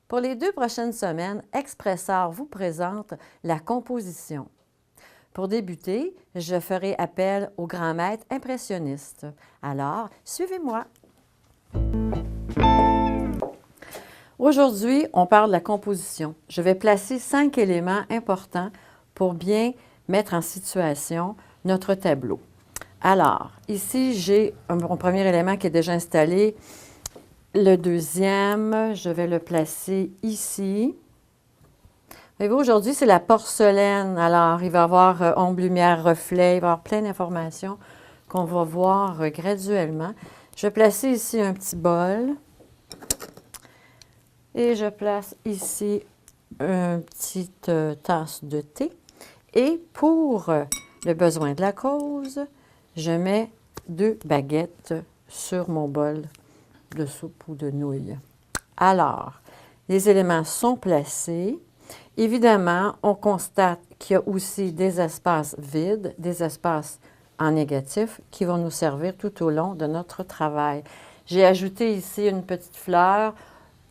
Pour les 2 prochaines semaines, Expressar vous présente la composition. Pour débuter, je ferai appel au grand maître impressionniste. Alors, suivez-moi. Aujourd'hui, on parle de la composition. Je vais placer 5 éléments importants pour bien mettre en situation notre tableau. Alors, ici, j'ai mon premier élément qui est déjà installé. Le deuxième, je vais le placer ici. Voyez-vous, aujourd'hui, c'est la porcelaine. Alors, il va y avoir ombre, lumière, reflet. Il va y avoir plein d'informations qu'on va voir graduellement. Je vais placer ici un petit bol. Et je place ici une petite tasse de thé. Et pour le besoin de la cause, je mets 2 baguettes sur mon bol de soupe ou de nouilles. Alors, les éléments sont placés. Évidemment, on constate qu'il y a aussi des espaces vides, des espaces en négatif qui vont nous servir tout au long de notre travail. J'ai ajouté ici une petite fleur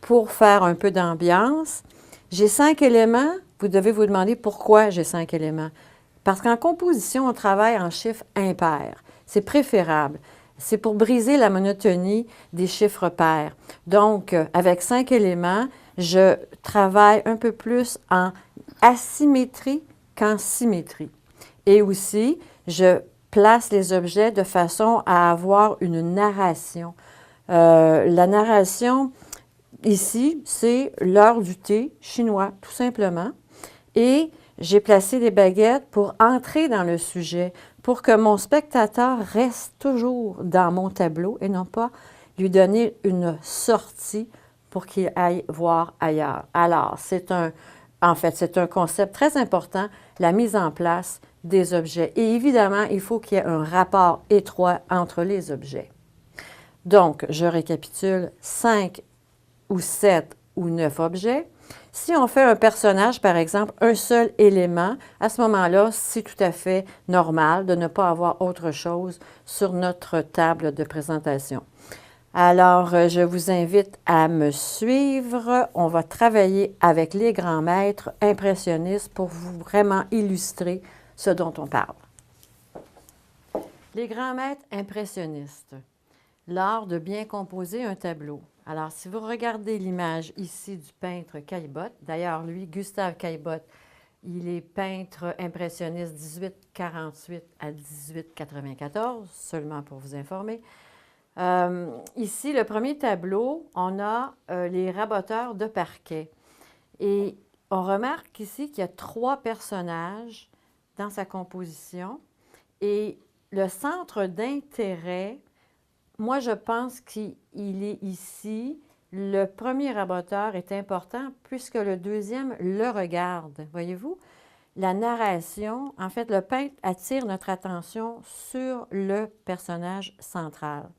pour faire un peu d'ambiance. J'ai 5 éléments. Vous devez vous demander pourquoi j'ai 5 éléments. Parce qu'en composition, on travaille en chiffres impairs. C'est préférable. C'est pour briser la monotonie des chiffres pairs. Donc, avec 5 éléments, je travaille un peu plus en asymétrie qu'en symétrie. Et aussi, je place les objets de façon à avoir une narration. La narration, ici, c'est l'heure du thé chinois, tout simplement. Et j'ai placé des baguettes pour entrer dans le sujet, pour que mon spectateur reste toujours dans mon tableau et non pas lui donner une sortie pour qu'il aille voir ailleurs. Alors, c'est un concept très important, la mise en place des objets. Et évidemment, il faut qu'il y ait un rapport étroit entre les objets. Donc, je récapitule 5 ou 7 ou 9 objets. Si on fait un personnage, par exemple, un seul élément, à ce moment-là, c'est tout à fait normal de ne pas avoir autre chose sur notre table de présentation. Alors, je vous invite à me suivre. On va travailler avec les grands maîtres impressionnistes pour vous vraiment illustrer ce dont on parle. Les grands maîtres impressionnistes, l'art de bien composer un tableau. Alors, si vous regardez l'image ici du peintre Caillebotte, d'ailleurs, lui, Gustave Caillebotte, il est peintre impressionniste 1848 à 1894, seulement pour vous informer. Ici, le premier tableau, on a les raboteurs de parquet. Et on remarque ici qu'il y a 3 personnages dans sa composition. Et le centre d'intérêt, moi, je pense qu'il est ici. Le premier raboteur est important puisque le deuxième le regarde. Voyez-vous? La narration, en fait, le peintre attire notre attention sur le personnage central.